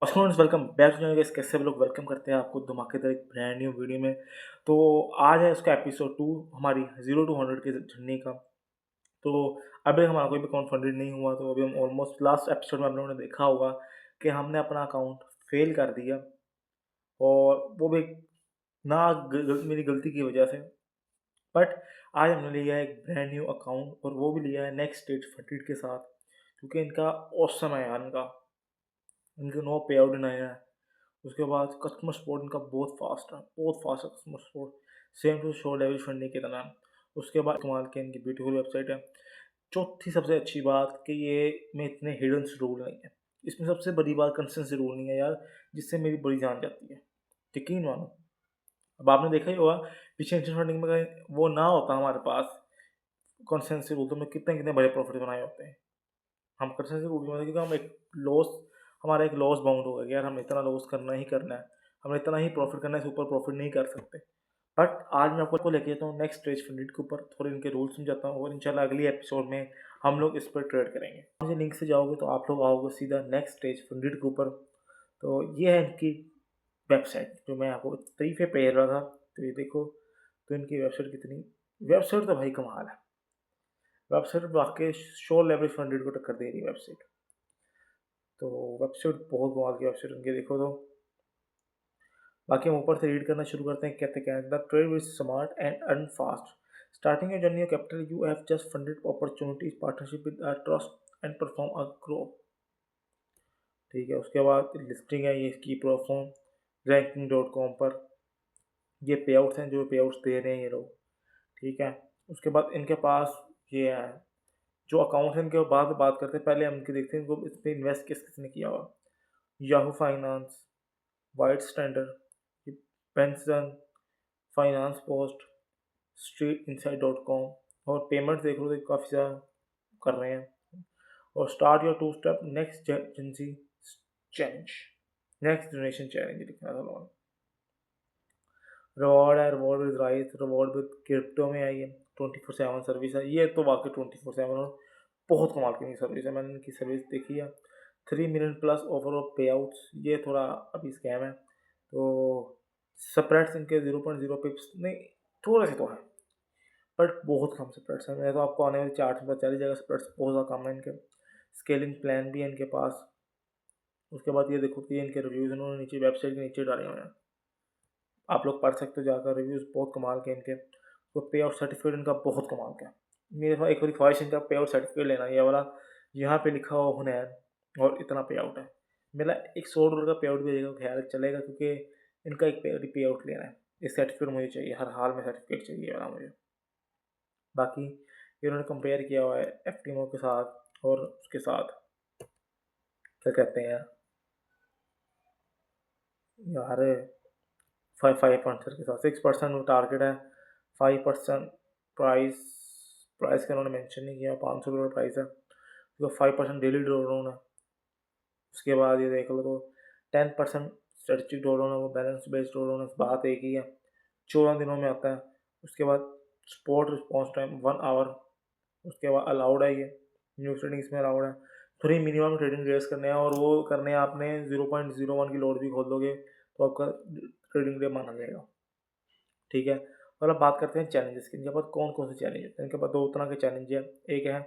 Students welcome back to channel. कैसे लोग welcome करते हैं आपको धमाकेदार एक ब्रांड न्यू वीडियो में। तो आज है उसका एपिसोड 2 हमारी 0 टू 100 की जर्नी का। तो अभी हमारा कोई भी अकाउंट फंडेड नहीं हुआ, तो अभी हम ऑलमोस्ट लास्ट एपिसोड में आप लोगों ने देखा होगा कि हमने अपना अकाउंट फेल कर दिया, और वो भी ना मेरी गलती की वजह से। बट आज हमने लिया है एक ब्रांड न्यू अकाउंट, और वो भी लिया है नेक्स्ट स्टेज फंडेड के साथ, क्योंकि इनका औसम है यार। इनके नो पे आउट डिनायर है। उसके बाद कस्टमर सपोर्ट इनका बहुत फास्ट है customer support, same to show level funding की तरह। उसके बाद कमाल के इनकी ब्यूटीफुल वेबसाइट है। चौथी सबसे अच्छी बात कि ये में इतने हिडन रूल नहीं है। इसमें सबसे बड़ी बात कंसिस्टेंसी रूल नहीं है यार, जिससे मेरी बड़ी जान जाती है, यकीन मानो। अब आपने देखा ही होगा पीछे इंस्टेंट फंडिंग में कहीं वो ना होता हमारे पास कंसिस्टेंसी रूल, तो मैं कितने कितने बड़े प्रॉफिट बनाए होते हैं। हम कंसिस्टेंसी रूल में, क्योंकि हम एक लॉस हमारा एक लॉस बाउंड होगा कि यार हमें इतना लॉस करना ही करना है, हमें इतना ही प्रॉफिट करना है, इससे ऊपर प्रॉफिट नहीं कर सकते। बट आज मैं आपको लेके जाता हूँ नेक्स्ट स्टेज फंडेड के ऊपर, थोड़े इनके रूल्स समझाता हूँ, और इंशाल्लाह अगली एपिसोड में हम लोग इस पर ट्रेड करेंगे। मुझे लिंक से जाओगे तो आप लोग आओगे सीधा नेक्स्ट स्टेज फंडेड के ऊपर। तो ये है इनकी वेबसाइट जो मैं आपको तरीफे पे रहा था। तो ये देखो, तो इनकी वेबसाइट कितनी, वेबसाइट तो भाई कमाल है। वेबसाइट वाकई शो लेवल फंडेड को टक्कर दे रही है वेबसाइट। तो वेबसाइट बहुत कमाल की वेबसाइट उनकी, देखो तो। बाकी हम ऊपर से रीड करना शुरू करते हैं। कहते क्या है, the trade wise smart and earn fast, starting your journey of capital, you have just funded opportunities partnership with a trust and perform a grow. ठीक है, उसके बाद लिस्टिंग है ये इसकी परफॉर्म रैंकिंग.com पर। ये पे आउट्स हैं जो पे आउट्स दे रहे हैं ये लोग। ठीक है, उसके बाद इनके पास ये है जो अकाउंट है इनके बाद बात करते हैं। पहले हम इनके देखते हैं इनको इस पर इन्वेस्ट किसने किया हुआ। Yahoo finance, white standard, pension, finance post, street inside dot com. और पेमेंट्स देख लो तो काफ़ी ज़्यादा कर रहे हैं। और start your two step next Gen Z challenge, next generation challenge लिखना था उन्होंने। रिवॉर्ड है, reward with rice, reward with crypto में आई है। 24/7 सर्विस है ये, तो वाकई 24/7 और बहुत कमाल की सर्विस है। मैंने इनकी सर्विस देखी है। 3 मिलियन प्लस ऑफर ऑफ पे आउट्स, ये थोड़ा अभी स्कैम है। तो स्प्रेड्स इनके 0.0 पिप्स नहीं, थोड़े से तो हैं, बट बहुत कम स्प्रेड्स हैं। मैं तो आपको आने वाली चार्ट में बता जगह स्प्रेड्स बहुत ज़्यादा कम है इनके। स्केलिंग प्लान भी है इनके पास। उसके बाद ये देखो कि इनके रिव्यूज़ इन्होंने नीचे वेबसाइट के नीचे डाले हुए हैं, आप लोग पढ़ सकते हो जाकर। रिव्यूज़ बहुत कमाल के इनके। तो पे आउट सर्टिफिकेट इनका बहुत कमाल का है। मेरे पास एक बार ख्वाहिश इनका पे आउट सर्टिफिकेट लेना, ये वाला यहाँ पे लिखा हुआ हुनैर और इतना पे आउट है। मेरा एक $100 का पे आउट भी देगा ख्याल चलेगा, क्योंकि इनका एक पे आउट लेना है। इस सर्टिफिकेट मुझे चाहिए, हर हाल में सर्टिफिकेट चाहिए वाला मुझे। बाकी इन्होंने कंपेयर किया हुआ है एफटीमो के साथ, और उसके साथ क्या कहते हैं यार, 5% के साथ 6% टारगेट है। 5% प्राइस, प्राइस का उन्होंने मेंशन नहीं किया। $500 प्राइस है, तो 5% डेली ड्रॉडाउन है। उसके बाद ये देख लो तो 10% स्ट्रेटजिक ड्रॉडाउन है, वो बैलेंस बेस्ड ड्रॉडाउन है, बात एक ही है। 14 दिनों में आता है। उसके बाद स्पॉट रिस्पॉन्स टाइम 1 आवर। उसके बाद अलाउड है ये, न्यू ट्रेडिंग्स में अलाउड है। 3 मिनिमम ट्रेडिंग डेज करने हैं, और वो करने हैं आपने 0.01 की लोड भी खोल दोगे तो आपका ट्रेडिंग डे माना जाएगा। ठीक है, और अब बात करते हैं चैलेंजेस की। इनके पास कौन कौन से चैलेंज होते हैं। इनके पास दो तरह के चैलेंज है। एक है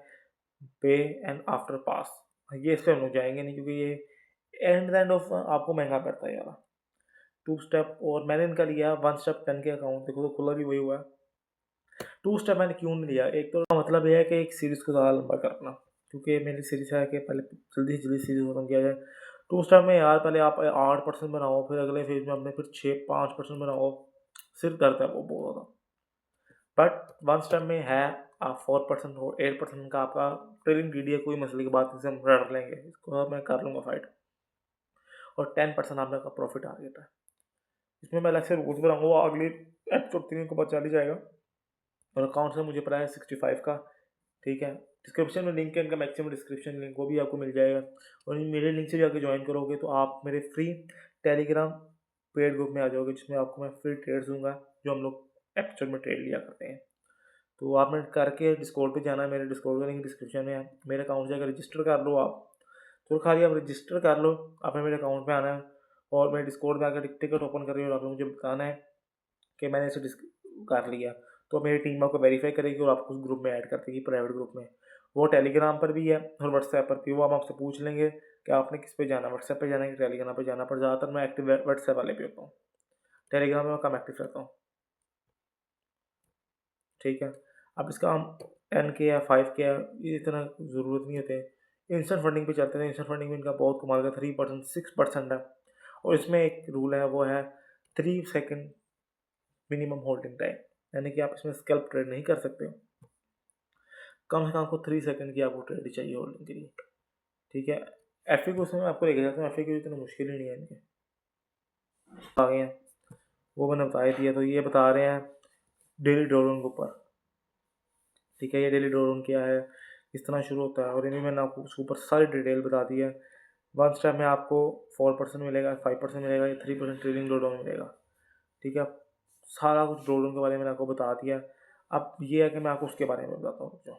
पे एंड आफ्टर पास, ये इस पर हम लोग जाएंगे नहीं, क्योंकि ये एंड ऑफ आपको महंगा पड़ता है यार। 2 स्टेप, और मैंने इनका लिया 1 स्टेप 10 के अकाउंट, देखो तो खुला भी वही हुआ है। 2 स्टेप मैंने क्यों नहीं लिया, एक तो मतलब यह है कि एक सीरीज़ को ज़्यादा लंबा करना, क्योंकि मेरी सीरीज़ है कि पहले जल्दी से जल्दी सीरीज़ खत्म किया जाए। 2 स्टेप में यार पहले आप 8% बनाओ, फिर अगले फेज में अपने फिर 5% बनाओ, सिर करता है वो बहुत ज़्यादा। बट 1 स्टेप में है आप 4% हो 8% का आपका ट्रेलिंग डी है, कोई मसले की बात नहीं, से हम रट लेंगे इसको, मैं कर लूँगा फाइट। और 10% आपका प्रॉफिट टारगेट है। इसमें मैं अलग से रूल्स बनाऊंगा, वो अगली एपिसोड 3 को पता चल ही जाएगा। और अकाउंट से मुझे पड़ा है 65 का। ठीक है, डिस्क्रिप्शन में लिंक है इनका, मैक्सिमम डिस्क्रिप्शन लिंक, वो भी आपको मिल जाएगा। और मेरे लिंक से जाके ज्वाइन करोगे तो आप मेरे फ्री टेलीग्राम पेड ग्रुप में आ जाओगे, जिसमें आपको मैं फ्री ट्रेड्स दूंगा, जो हम लोग एपिसोड में ट्रेड लिया करते हैं। तो आपने करके डिस्कॉर्ड पे जाना है, मेरे डिस्कॉर्ड का लिंक डिस्क्रिप्शन में है। मेरे अकाउंट से अगर रजिस्टर कर लो आप, तो खाली आप रजिस्टर कर लो, आपने मेरे अकाउंट में आना है और मेरे डिस्कॉर्ड में आकर टिकट ओपन कर रही हो और आपने मुझे बताना है कि मैंने इसे कर लिया। तो मेरी टीम आपको वेरीफाई करेगी और आपको उस ग्रुप में ऐड कर देगी, प्राइवेट ग्रुप में। वो टेलीग्राम पर भी है और व्हाट्सएप पर भी। वो हम आपसे पूछ लेंगे कि आपने किस पे जाना है, व्हाट्सएप पे जाना है कि टेलीग्राम पे जाना, पर ज़्यादातर मैं एक्टिव व्हाट्सएप वाले पे होता हूँ, टेलीग्राम में मैं कम एक्टिव रहता हूँ। ठीक है, अब इसका हम 10K या 5K ये इतना ज़रूरत नहीं होते। इंस्टेंट फंडिंग पे चलते हैं। इंस्टेंट फंडिंग में इनका बहुत कमाल का 3% 6% है और इसमें एक रूल है, वो है 3 सेकेंड मिनिमम होल्डिंग टाइम, यानी कि आप इसमें स्कैल्प ट्रेड नहीं कर सकते। कम से कम आपको 3 सेकेंड की आपको ट्रेड चाहिए होल्डिंग के लिए। ठीक है, एफ में आपको लेके जाता हूँ। एफ इतना मुश्किल ही नहीं है इनके, आ गए हैं वो मैंने बता ही दिया। तो ये बता रहे हैं डेली ड्रॉडाउन के ऊपर। ठीक है, ये डेली ड्रॉडाउन क्या है, किस तरह शुरू होता है, और इन्हें मैंने आपको उसके ऊपर सारी डिटेल बता दी है। वन स्टेप में आपको 4% मिलेगा, 5% मिलेगा, या 3% ट्रेलिंग ड्रॉडाउन मिलेगा। ठीक है, सारा कुछ ड्रॉडाउन के बारे में मैंने आपको बता दिया। अब ये है कि मैं आपको उसके बारे में बताता हूँ। जो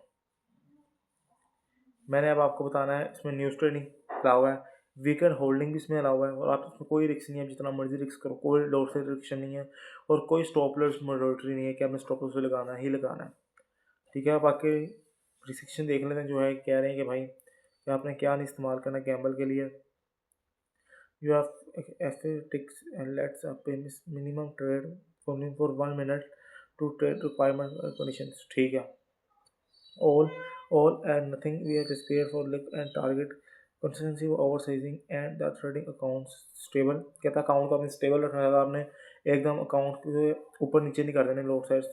मैंने अब आपको बताना है, इसमें न्यूज़ ट्रेडिंग अलाउ हुआ है, वीकेंड होल्डिंग भी इसमें अलाउ हुआ है, और आप इसमें कोई रिस्क नहीं है, जितना मर्जी रिस्क करो, कोई लॉस से रिस्ट्रिक्शन नहीं है और कोई स्टॉप लॉस मैंडेटरी नहीं है कि आपने स्टॉप लॉस लगाना ही लगाना है। ठीक है, बाकी रिस्ट्रिक्शन देख लेते हैं। जो है कह रहे हैं कि भाई कि आपने क्या नहीं इस्तेमाल करना गैम्बल के लिए। You have aesthetics and let's up minimum trade for 1 minute to trade requirement conditions. ठीक है, all all and nothing we are prepared for look and target consistency oversizing and the trading accounts stable। कहता account को आपने stable रखना है, आपने एकदम account के ऊपर नीचे नहीं कर देने लोड साइड्स।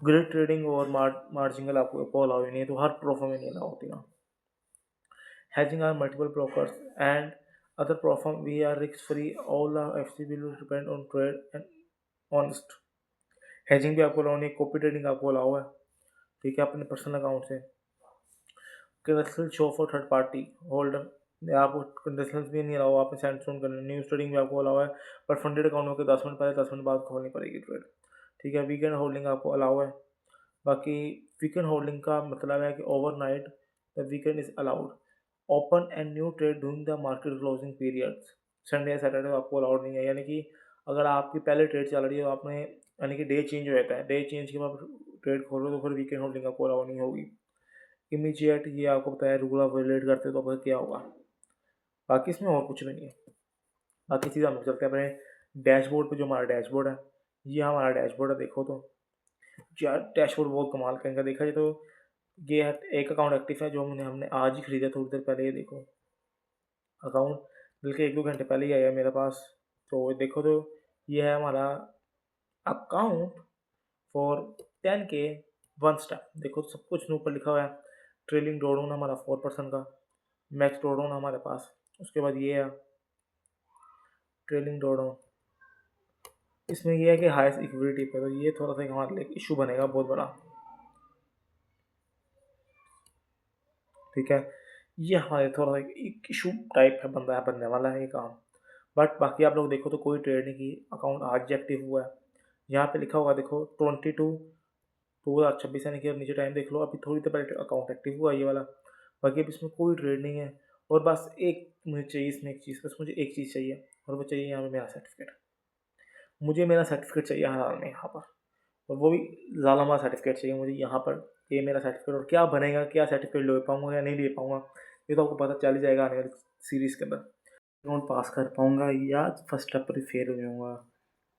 ग्रिड ट्रेडिंग और मार्जिनल आपको अलाउ ही नहीं है, तो हर प्रोफो में नहीं अलाउ होती ना। hedging are multiple brokers and other platform we are risk free, all the FC will depend on trade and honest। hedging भी आपको अलाउ नहीं है, कॉपी ट्रेडिंग आपको अलाउ है। ठीक है, अपने पर्सनल अकाउंट से conditional show for third party holder आपको कंडीशनल भी नहीं अलाउ, आपने सेंड सुन करना। न्यूज़ ट्रेडिंग भी आपको अलाउ है, पर फंडेड अकाउंट के 10 मिनट पहले 10 मिनट बाद खोलनी पड़ेगी ट्रेड। ठीक है, वीकेंड होल्डिंग आपको अलाउ है। बाकी वीकेंड होल्डिंग का मतलब है कि overnight the weekend is allowed, open and new trade during the market closing periods. Sunday या सैटरडे आपको अलाउड नहीं है, यानी कि अगर आपकी पहले ट्रेड चल रही है तो आपने, यानी कि डे चेंज हो जाता है, डे चेंज के बाद ट्रेड खोलो तो फिर वीकेंड होल्डिंग आपको अलाउ नहीं होगी। इमीजिएट ये आपको बताया, रूल आप रिलेट करते हो तो आपका क्या होगा। बाकी इसमें और कुछ भी नहीं है। बाकी चीज़ हम चलते हैं अपने डैशबोर्ड पे। जो हमारा डैशबोर्ड है, ये हमारा डैशबोर्ड है। देखो तो यार डैशबोर्ड बहुत कमाल का इनका देखा जाए तो। ये है एक अकाउंट एक्टिव है जो हमने आज ही खरीदा थोड़ी देर पहले। ये देखो अकाउंट बल्कि 1-2 घंटे पहले ही आया मेरे पास। तो देखो तो ये है हमारा अकाउंट फॉर 10K 1 स्टेप। देखो सब कुछ ऊपर लिखा हुआ है। ट्रेलिंग ड्रॉडाउन हमारा 4% का, मैक्स ड्रॉडाउन हमारे पास। उसके बाद ये है ट्रेलिंग ड्रॉडाउन। इसमें ये है कि हाईएस्ट इक्विटी पे, तो ये थोड़ा सा हमारे लिए इशू बनेगा बहुत बड़ा। ठीक है, ये हमारे थोड़ा सा एक इशू टाइप है, बनने वाला है ये काम। बट बाकी आप लोग देखो तो कोई ट्रेड नहीं की, अकाउंट आज ही एक्टिव हुआ है। यहाँ पे लिखा होगा देखो 22/2026, यानी कि अब नीचे टाइम देख लो, अभी थोड़ी देर पहले अकाउंट एक्टिव हुआ ये वाला। बाकी अब इसमें कोई ट्रेड नहीं है। और बस एक मुझे चाहिए इसमें, एक चीज़, बस मुझे एक चीज़ चाहिए, और वो चाहिए यहाँ पे मेरा सर्टिफिकेट। मुझे मेरा सर्टिफिकेट चाहिए हर हाल में यहाँ पर, और वो भी ज़ालमा सर्टिफिकेट चाहिए मुझे यहाँ पर। ये मेरा सर्टिफिकेट, और क्या बनेगा, क्या सर्टिफिकेट ले पाऊँगा या नहीं ले पाऊँगा, ये तो आपको पता चल ही जाएगा आने वाली सीरीज़ के अंदर। अकाउंट पास कर पाऊँगा या फर्स्ट स्टेप पर ही फेल हो जाऊँगा,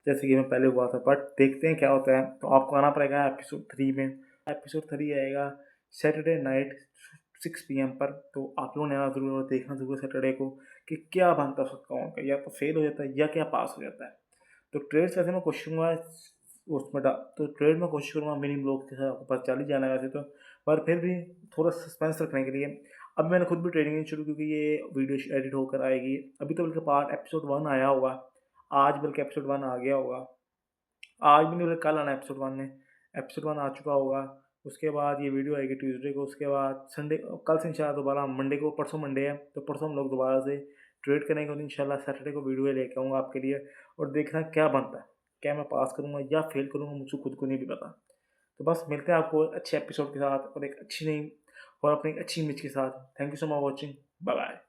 जैसे कि मैं पहले हुआ था। बट देखते हैं क्या होता है। तो आपको आना पड़ेगा एपिसोड 3 में। एपिसोड 3 आएगा सैटरडे नाइट 6 PM पर। तो आप लोगों ने आना ज़रूर और देखना ज़रूर सैटरडे को कि क्या बनता है उस अकाउंट का, या तो फेल हो जाता है या क्या पास हो जाता है। तो ट्रेड्स वैसे मैं कोशिश करूँगा उसमें तो ट्रेड में कोशिश करूँगा मिनिमम लोग के साथ, आपको पता चल ही जाना है वैसे तो, पर फिर भी थोड़ा सस्पेंस रखने के लिए अब मैंने खुद भी ट्रेडिंग नहीं शुरू, क्योंकि ये वीडियो एडिट होकर आएगी। अभी तो बल्कि पार्ट एपिसोड 1 आया होगा, आज बल्कि एपिसोड 1 आ गया होगा। आज भी नहीं बल्कि कल आना एपिसोड 1 ने, एपिसोड 1 आ चुका होगा। उसके बाद ये वीडियो आएगी ट्यूसडे को, उसके बाद संडे, कल से इंशाल्लाह दोबारा मंडे को, परसों मंडे है तो परसों हम लोग दोबारा से ट्रेड करेंगे, और इंशाल्लाह सैटरडे को वीडियो लेके आऊँगा आपके लिए। और देखना क्या बनता है, क्या मैं पास करूँगा या फेल करूँगा, मुझे खुद को नहीं भी पता। तो बस मिलते हैं आपको अच्छे एपिसोड के साथ और एक अच्छी नई और अपनी अच्छी इमेज के साथ। Thank you so much watching, bye bye.